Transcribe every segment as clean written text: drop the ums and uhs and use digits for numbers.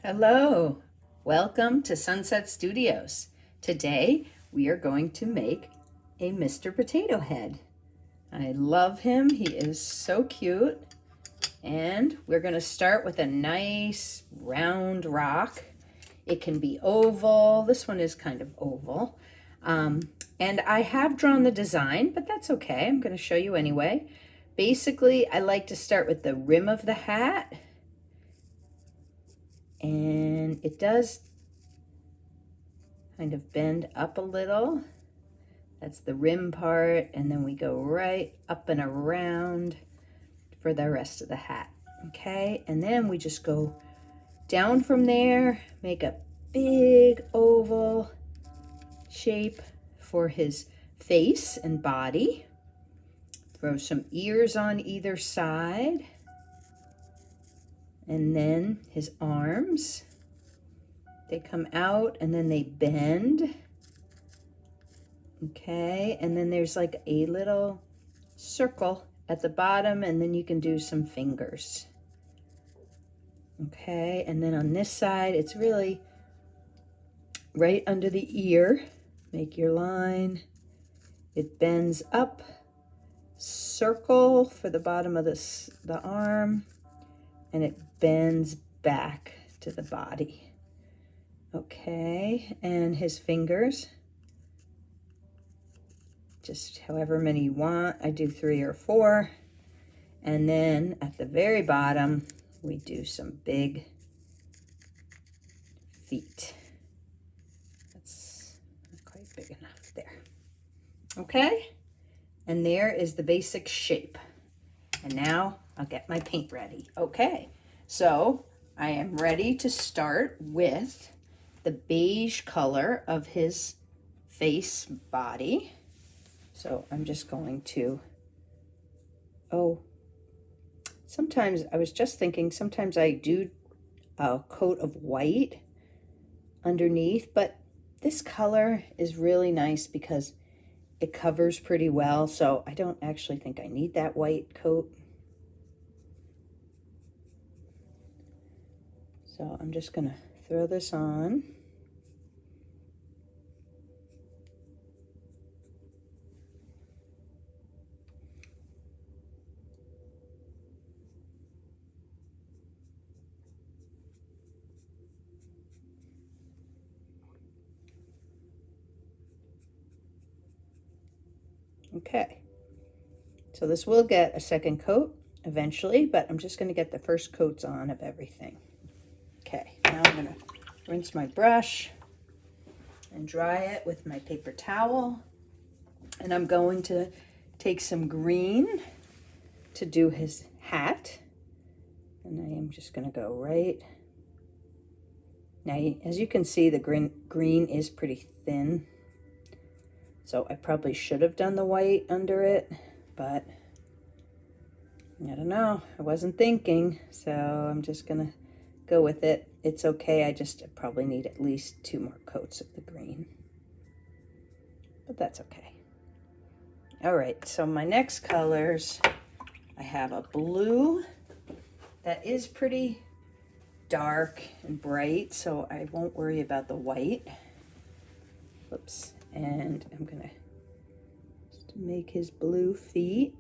Hello, welcome to Sunset Studios. Today we are going to make a Mr. Potato Head. I love him, he is so cute. And we're going to start with a nice round rock. It can be oval, this one is kind of oval. And I have drawn the design, but that's okay, I'm going to show you anyway. Basically, I like to start with the rim of the hat. And it does kind of bend up a little. That's the rim part, and then we go right up and around for the rest of the hat. Okay, and then we just go down from there, make a big oval shape for his face and body. Throw some ears on either side. And then his arms, they come out and then they bend. Okay, and then there's like a little circle at the bottom, and then you can do some fingers. Okay, and then on this side, it's really right under the ear. Make your line. It bends up, circle for the bottom of the arm, and it bends back to the body. Okay, and his fingers, just however many you want. I do 3 or 4. And then at the very bottom, we do some big feet. That's not quite big enough there. Okay, and there is the basic shape. And now I'll get my paint ready. Okay, so I am ready to start with the beige color of his face body. So I'm just going to, sometimes I was just thinking, sometimes I do a coat of white underneath, but this color is really nice because it covers pretty well, so I don't actually think I need that white coat. So I'm just gonna throw this on. Okay, so this will get a second coat eventually, but I'm just gonna get the first coats on of everything. Okay, now I'm gonna rinse my brush and dry it with my paper towel. And I'm going to take some green to do his hat. And I am just gonna go right. Now, as you can see, the green is pretty thin. So I probably should have done the white under it, but I don't know, I wasn't thinking, so I'm just gonna go with it. It's okay, I probably need at least 2 more coats of the green, but that's okay. All right, so my next colors, I have a blue that is pretty dark and bright, so I won't worry about the white. Whoops. And I'm gonna just make his blue feet.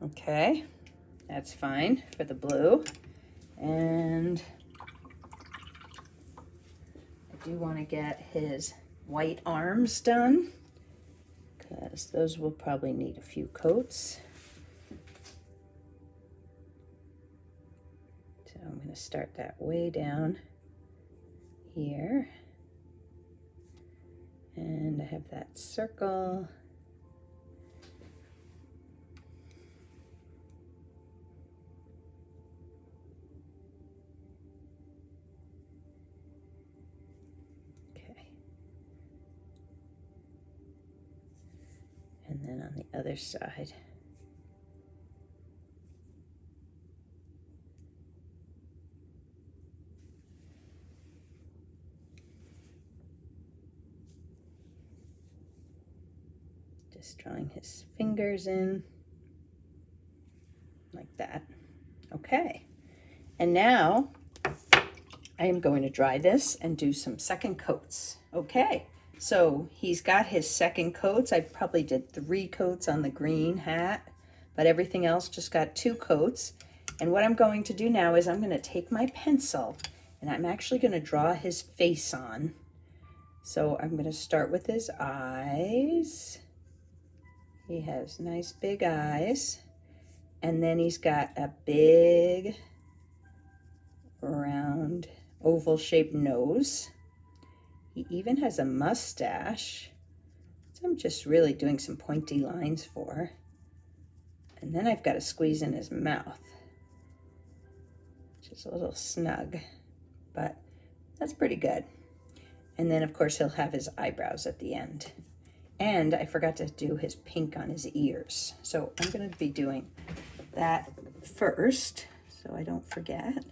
Okay, that's fine for the blue. And I do want to get his white arms done because those will probably need a few coats. So I'm going to start that way down here. And I have that circle. And then on the other side. Just drawing his fingers in like that. Okay, and now I am going to dry this and do some second coats. Okay, so he's got his second coats. I probably did 3 coats on the green hat, but everything else just got 2 coats. And what I'm going to do now is I'm going to take my pencil and I'm actually going to draw his face on. So I'm going to start with his eyes. He has nice big eyes, and then he's got a big round oval shaped nose. He even has a mustache, so I'm just really doing some pointy lines for. And then I've got to squeeze in his mouth, which is a little snug, but that's pretty good. And then of course he'll have his eyebrows at the end. And I forgot to do his pink on his ears. So I'm going to be doing that first, so I don't forget.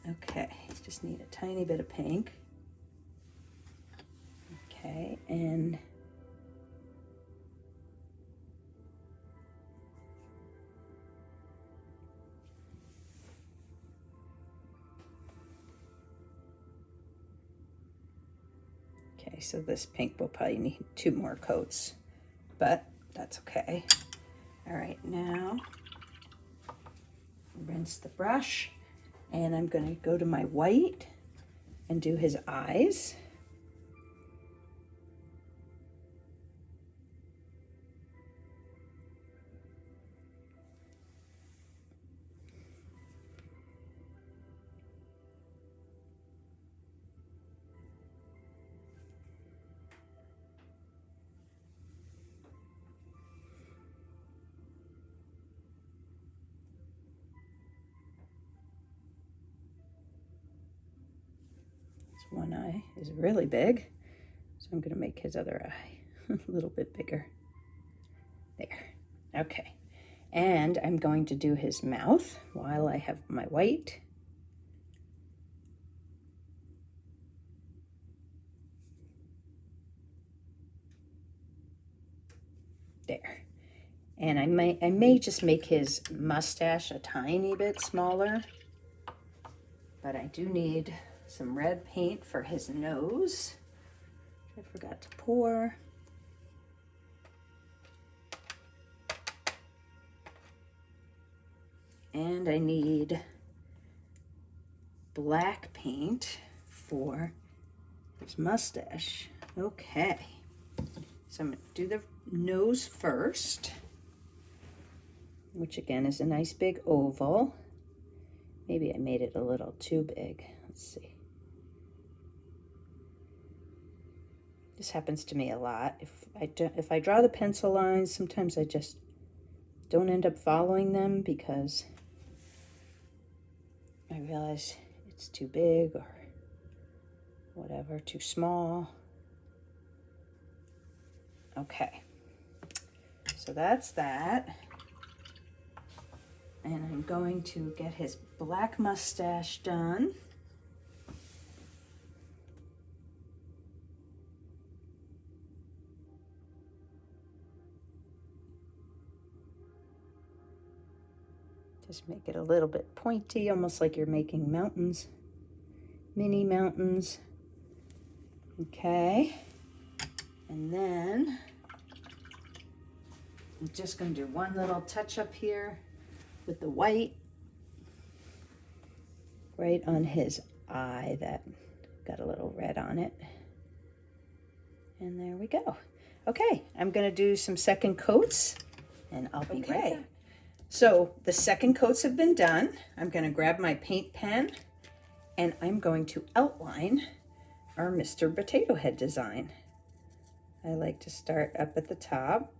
Okay, just need a tiny bit of pink. Okay, and okay, so this pink will probably need 2 more coats, but that's okay. All right, now rinse the brush, and I'm going to go to my white and do his eyes. One eye is really big, so I'm going to make his other eye a little bit bigger. There. Okay. And I'm going to do his mouth while I have my white. There. And I may just make his mustache a tiny bit smaller, but I do need some red paint for his nose, which I forgot to pour. And I need black paint for his mustache. Okay, so I'm going to do the nose first, which again is a nice big oval. Maybe I made it a little too big. Let's see. This happens to me a lot. If I draw the pencil lines, sometimes I just don't end up following them because I realize it's too big or whatever, too small. Okay, so that's that. And I'm going to get his black mustache done. Just make it a little bit pointy, almost like you're making mountains, mini mountains. Okay, and then I'm just going to do one little touch up here with the white right on his eye that got a little red on it. And there we go. Okay, I'm going to do some second coats and I'll be right back. So the second coats have been done. I'm going to grab my paint pen and I'm going to outline our Mr. Potato Head design. I like to start up at the top.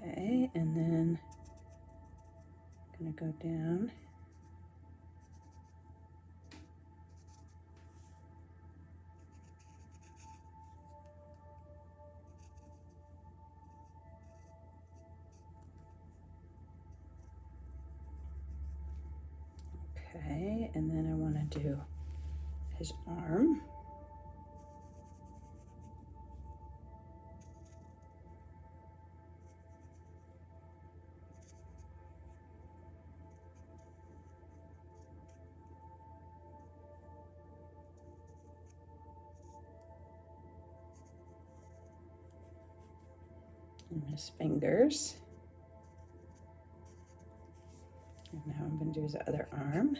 Okay, and then I'm gonna go down. Okay, and then I want to do his arm. And his fingers. And now I'm going to do his other arm.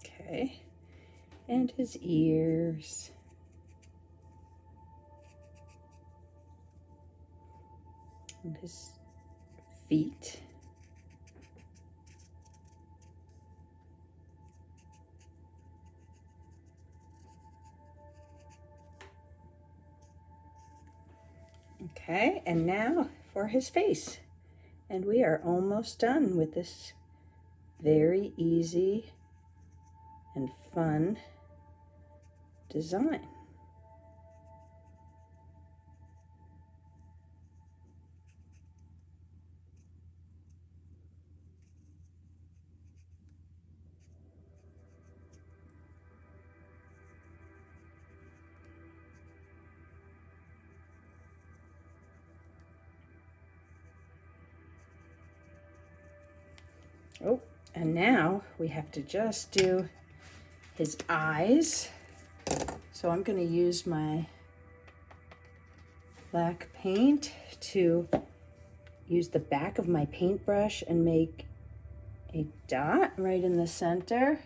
Okay, and his ears. And his feet. Okay, and now for his face. And we are almost done with this very easy and fun design. Oh, and now we have to just do his eyes. So I'm going to use my black paint to use the back of my paintbrush and make a dot right in the center.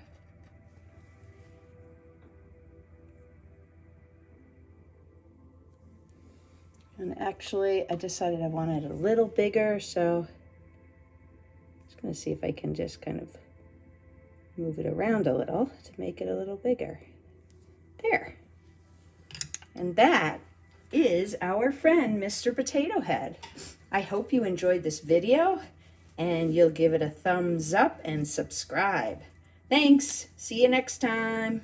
And actually, I decided I wanted it a little bigger, so I'm just going to see if I can just kind of move it around a little to make it a little bigger. There. And that is our friend, Mr. Potato Head. I hope you enjoyed this video, and you'll give it a thumbs up and subscribe. Thanks. See you next time.